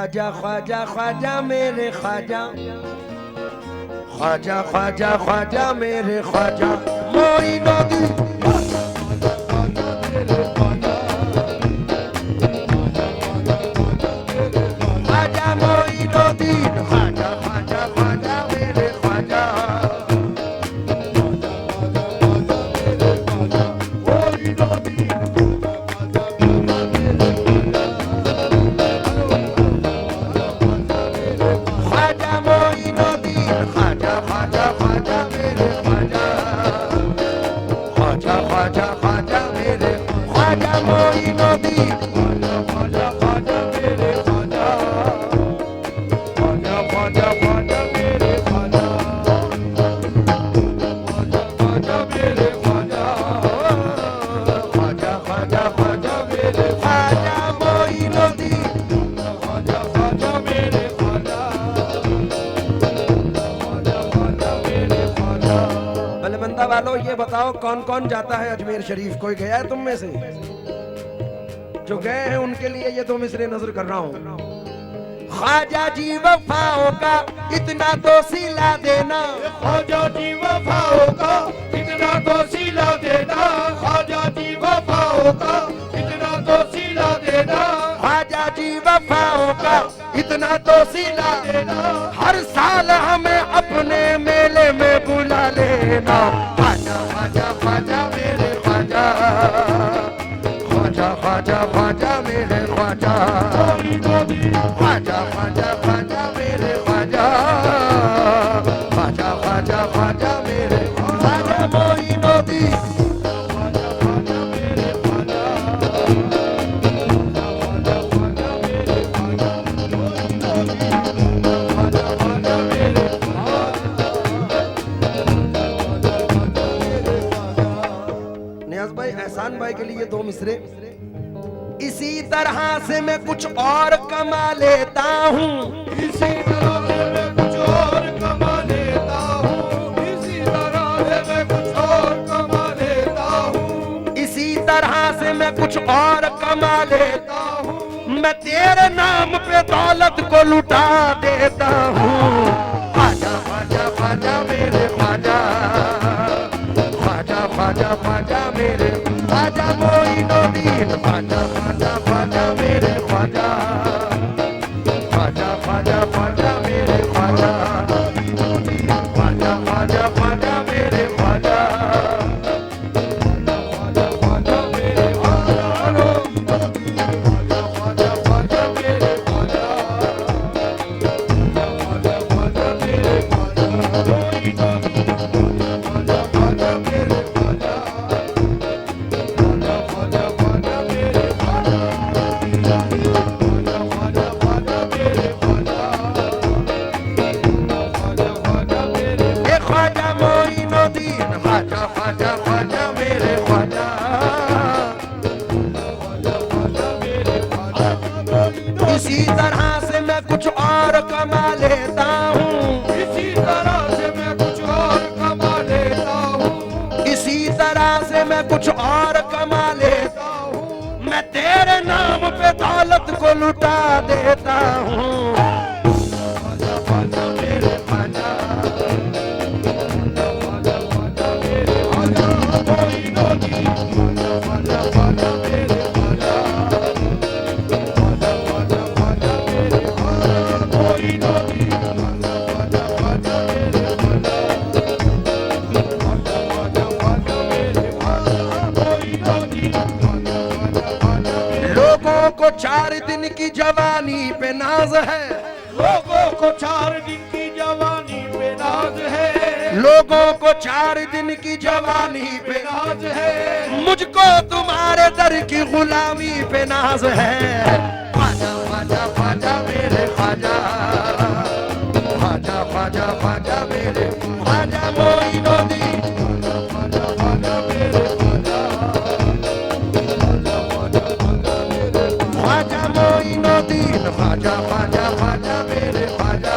ख्वाजा ख्वाजा ख्वाजा मेरे ख्वाजा, ख्वाजा ख्वाजा ख्वाजा मेरे ख्वाजा मोइनुद्दीन, ख्वाजा मोइनुद्दीन, ख्वाजा ख्वाजा ख्वाजा मेरे ख्वाजा, वालों ये बताओ कौन कौन जाता है अजमेर शरीफ? कोई गया है तुम में से? जो गए हैं उनके लिए ये तो मिसरे नजर कर रहा हूं। ख्वाजा जी वफाओं का इतना तो सिला देना, ख्वाजा जी वफाओं का इतना तो सिला देना, ख्वाजा जी वफाओं का इतना तो सिला देना, ख्वाजा जी वफाओं का इतना तो सिला देना, हर साल हमें अपने मेले में बुला लेना। ख्वाजा ख्वाजा ख्वाजा मेरे ख्वाजा, ख्वाजा ख्वाजा ख्वाजा मेरे ख्वाजा, ख्वाजा ख्वाजा ख्वाजा मेरे ख्वाजा, ख्वाजा ख्वाजा ख्वाजा मेरे ख्वाजा मोइनुद्दीन। एहसान भाई के लिए दो मिसरे। इसी तरह से मैं कुछ और कमा लेता हूँ, इसी तरह से मैं कुछ और कमा लेता हूँ, इसी तरह से मैं कुछ और कमा लेता हूँ, इसी तरह से मैं कुछ और कमा लेता हूँ, मैं तेरे नाम पे दौलत को लुटा देता हूँ। ख्वाजा ख्वाजा ख्वाजा मेरे ख्वाजा, ख्वाजा ख्वाजा ख्वाजा मेरे ख्वाजा मोइनुद्दीन, ख्वाजा ख्वाजा ख्वाजा मेरे ख्वाजा, ख्वाजा ख्वाजा ख्वाजा मेरे ख्वाजा, ख्वाजा ख्वाजा ख्वाजा मेरे ख्वाजा, ख्वाजा ख्वाजा मेरे ख्वाजा, ख्वाजा ख्वाजा ख्वाजा मेरे ख्वाजा, ख्वाजा ख्वाजा मेरे ख्वाजा इसी तरह से मैं कुछ और कमा लेता हूँ, इसी तरह से मैं कुछ और कमा लेता हूँ, इसी तरह से मैं कुछ और कमा लेता हूँ, मैं तेरे नाम पे दौलत को लुटा देता हूँ। ख्वाजा ख्वाजा मेरे ख्वाजा, ख्वाजा ख्वाजा मेरे ख्वाजा मोइनुद्दीन, ख्वाजा ख्वाजा ख्वाजा मेरे ख्वाजा, ख्वाजा ख्वाजा ख्वाजा मेरे ख्वाजा मोइनुद्दीन, ख्वाजा ख्वाजा ख्वाजा मेरे ख्वाजा, ख्वाजा ख्वाजा ख्वाजा मेरे ख्वाजा मोइनुद्दीन, ख्वाजा ख्वाजा ख्वाजा। लोगों को 4 दिन की जवानी पे नाज है, लोगों को 4 दिन की जवानी पे नाज है, लोगों को 4 दिन की जवानी पे नाज है, मुझको तुम्हारे दर की गुलामी पे नाज है। ख्वाजा ख्वाजा ख्वाजा मेरे ख्वाजा, ख्वाजा ख्वाजा ख्वाजा मेरे ख्वाजा मोइनुद्दीन, ख्वाजा ख्वाजा मेरे ख्वाजा, ख्वाजा मोइनुद्दीन, ख्वाजा ख्वाजा ख्वाजा मेरे ख्वाजा,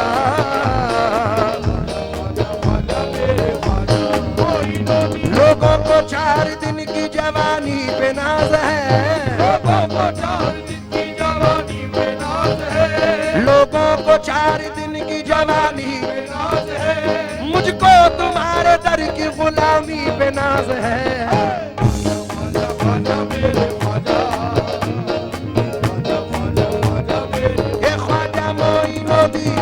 लोगों को 4 दिन की जवानी पे नाज है, लोगों को 4 दिन की जवानी पे नाज है, तुम्हारे दर की गुलामी पे नाज है। ख्वाजा ख्वाजा मेरे ख्वाजा, ख्वाजा ख्वाजा ख्वाजा मेरे ये ख्वाजा मोइनुद्दीन